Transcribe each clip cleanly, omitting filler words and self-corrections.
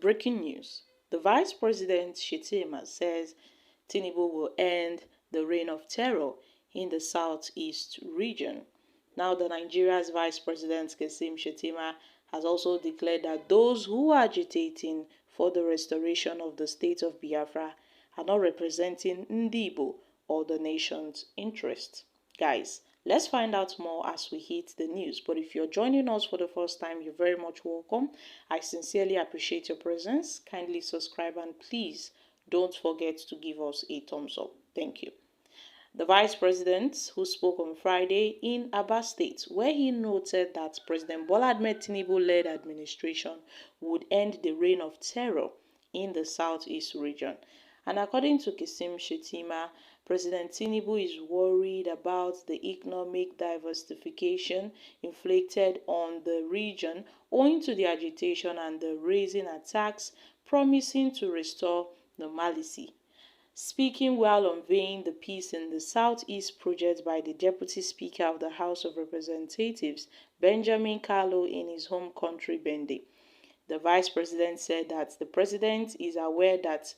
Breaking news. The Vice President Shettima says Tinubu will end the reign of terror in the southeast region. Now, the Nigeria's Vice President Shettima has also declared that those who are agitating for the restoration of the state of Biafra are not representing Ndibo or the nation's interest. Guys, let's find out more as we hit the news. But if you're joining us for the first time, you're very much welcome. I sincerely appreciate your presence. Kindly subscribe and please don't forget to give us a thumbs up. Thank you. The Vice President, who spoke on Friday in Aba State, where he noted that President Bola Ahmed Tinubu-led administration would end the reign of terror in the southeast region. And according to Shettima, President Tinubu is worried about the economic diversification inflicted on the region owing to the agitation and the raising attacks promising to restore normalcy. Speaking while unveiling the Peace in the Southeast project by the Deputy Speaker of the House of Representatives, Benjamin Kanu, in his home country, Bende, the Vice President said that the President is aware that,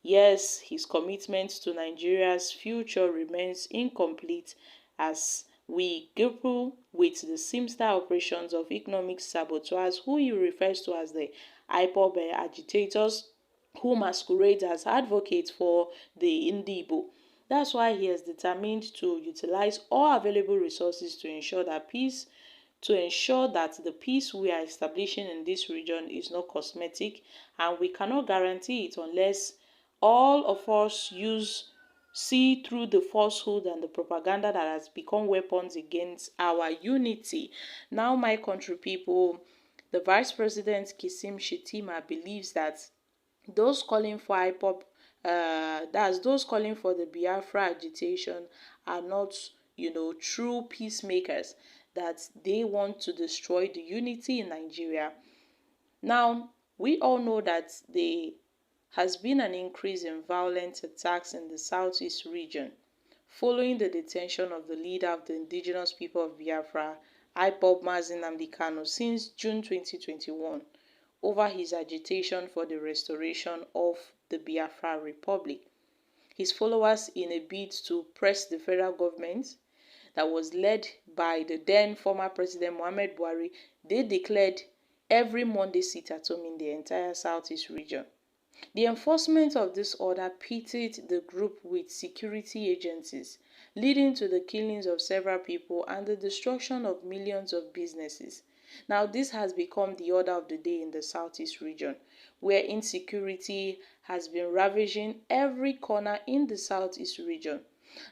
yes, his commitment to Nigeria's future remains incomplete as we grapple with the sinister operations of economic saboteurs, who he refers to as the IPOB agitators, who masquerade as advocates for the Ndibo. That's why he is determined to utilize all available resources to ensure that the peace we are establishing in this region is not cosmetic, and we cannot guarantee it unless all of us see through the falsehood and the propaganda that has become weapons against our unity. Now, my country people, the Vice President Shettima believes that those calling for IPOB, that's those calling for the Biafra agitation, are not, true peacemakers, that they want to destroy the unity in Nigeria. Now, we all know that there has been an increase in violent attacks in the southeast region following the detention of the leader of the indigenous people of Biafra, IPOB Kanu, since June 2021. Over his agitation for the restoration of the Biafra Republic. His followers, in a bid to press the federal government that was led by the then former President Muhammad Buhari, they declared every Monday sit-at-home in the entire southeast region. The enforcement of this order pitted the group with security agencies, leading to the killings of several people and the destruction of millions of businesses. Now, this has become the order of the day in the southeast region, where insecurity has been ravaging every corner in the southeast region.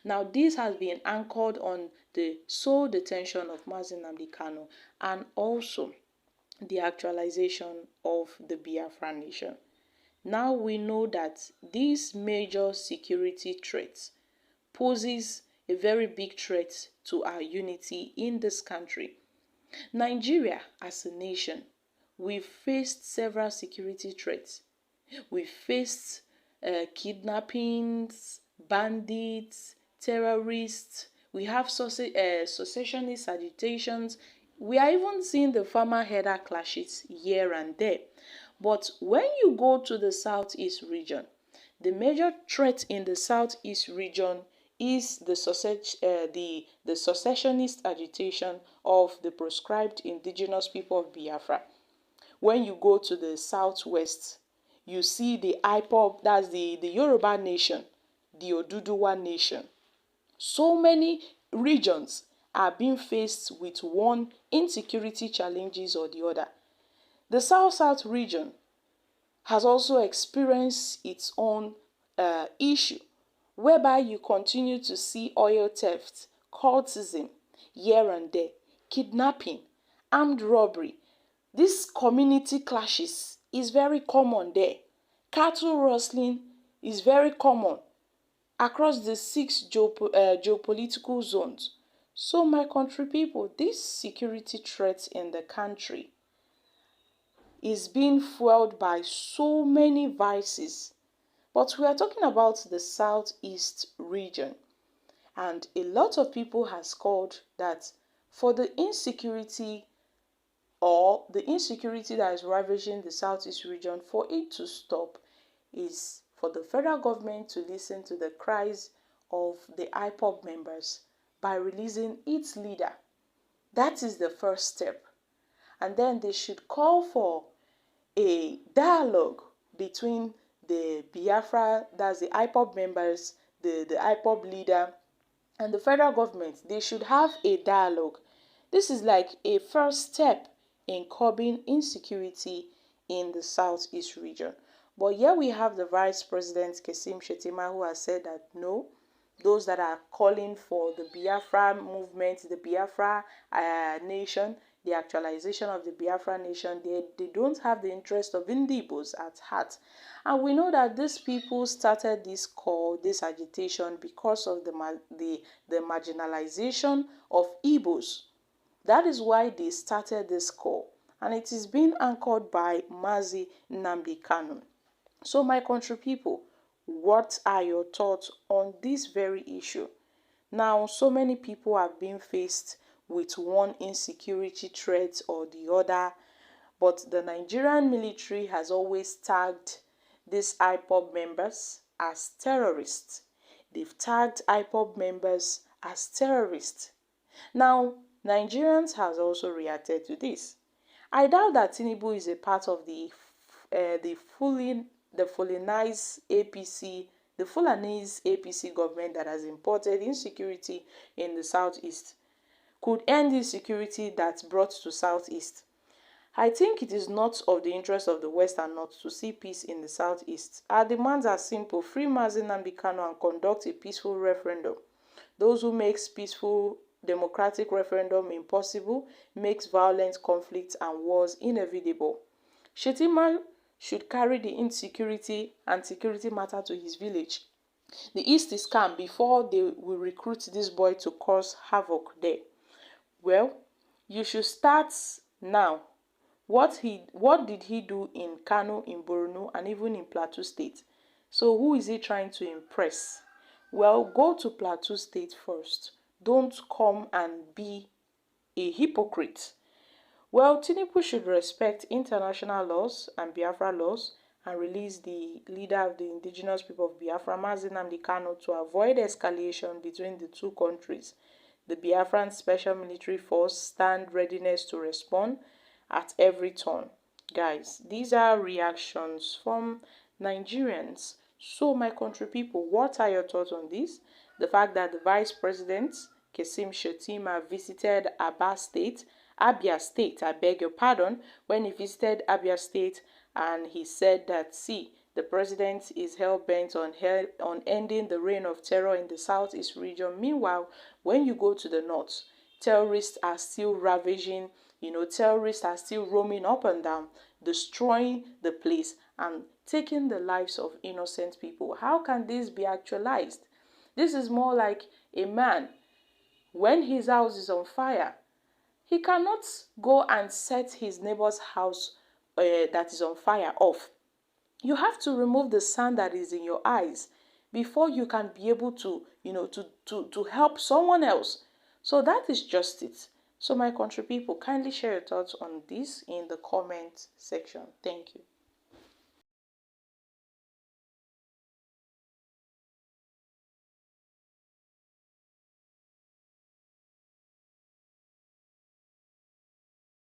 Now, this has been anchored on the sole detention of Nnamdi Kanu and also the actualization of the Biafra nation. Now we know that this major security threat poses a very big threat to our unity in this country. Nigeria, as a nation, we've faced several security threats. We've faced kidnappings, bandits, terrorists. We have secessionist agitations. We are even seeing the farmer-herder clashes here and there. But when you go to the southeast region, the major threat in the southeast region is the secessionist agitation of the proscribed indigenous people of Biafra. When you go to the southwest, you see the IPOB, that's the Yoruba nation, the Oduduwa nation. So many regions are being faced with one insecurity challenges or the other. The South-South region has also experienced its own issue, whereby you continue to see oil theft, cultism here and there, kidnapping, armed robbery. This community clashes is very common there. Cattle rustling is very common across the 6 geopolitical zones. So, my country people, this security threat in the country is being fueled by so many vices. But we are talking about the southeast region, and a lot of people has called that for the insecurity or the insecurity that is ravaging the southeast region, for it to stop, is for the federal government to listen to the cries of the IPOB members by releasing its leader. That is the first step. And then they should call for a dialogue between the Biafra, that's the IPOB members, the IPOB leader, and the federal government. They should have a dialogue. This is like a first step in curbing insecurity in the southeast region. But here we have the Vice President Shettima, who has said that no, those that are calling for the Biafra movement, the Biafra nation, the actualization of the Biafra nation, they don't have the interest of Indigbos at heart. And we know that these people started this call, this agitation, because of the marginalization of Igbos. That is why they started this call. And it is being anchored by Mazi Nnamdi Kanu. So my country people, what are your thoughts on this very issue? Now, so many people have been faced with one insecurity threat or the other, but the Nigerian military has always tagged these IPOB members as terrorists. They've tagged IPOB members as terrorists. Now, Nigerians has also reacted to this. I doubt that Tinubu is a part of the Fulanese APC government that has imported insecurity in the southeast. Could end insecurity that's brought to southeast. I think it is not of the interest of the West and North to see peace in the southeast. Our demands are simple: free Mazi Nnamdi Kanu and conduct a peaceful referendum. Those who makes peaceful democratic referendum impossible makes violent conflict and wars inevitable. Shettima should carry the insecurity and security matter to his village. The East is calm before they will recruit this boy to cause havoc there. Well, you should start now. What did he do in Kanu, in Borno, and even in Plateau State? So who is he trying to impress? Well, go to Plateau State first. Don't come and be a hypocrite. Well, Tinubu should respect international laws and Biafra laws and release the leader of the indigenous people of Biafra, Mazi Nnamdi Kanu, to avoid escalation between the two countries. The Biafran Special Military Force stand readiness to respond at every turn. Guys, these are reactions from Nigerians. So, my country people, what are your thoughts on this? The fact that the Vice President, Shettima, visited Abia State, I beg your pardon, when he visited Abia State, and he said that, see, the president is hell-bent on ending the reign of terror in the southeast region. Meanwhile, when you go to the north, terrorists are still ravaging, terrorists are still roaming up and down, destroying the place and taking the lives of innocent people. How can this be actualized? This is more like a man, when his house is on fire, he cannot go and set his neighbor's house that is on fire off. You have to remove the sand that is in your eyes before you can be able to, to help someone else. So that is just it. So my country people, kindly share your thoughts on this in the comment section. Thank you.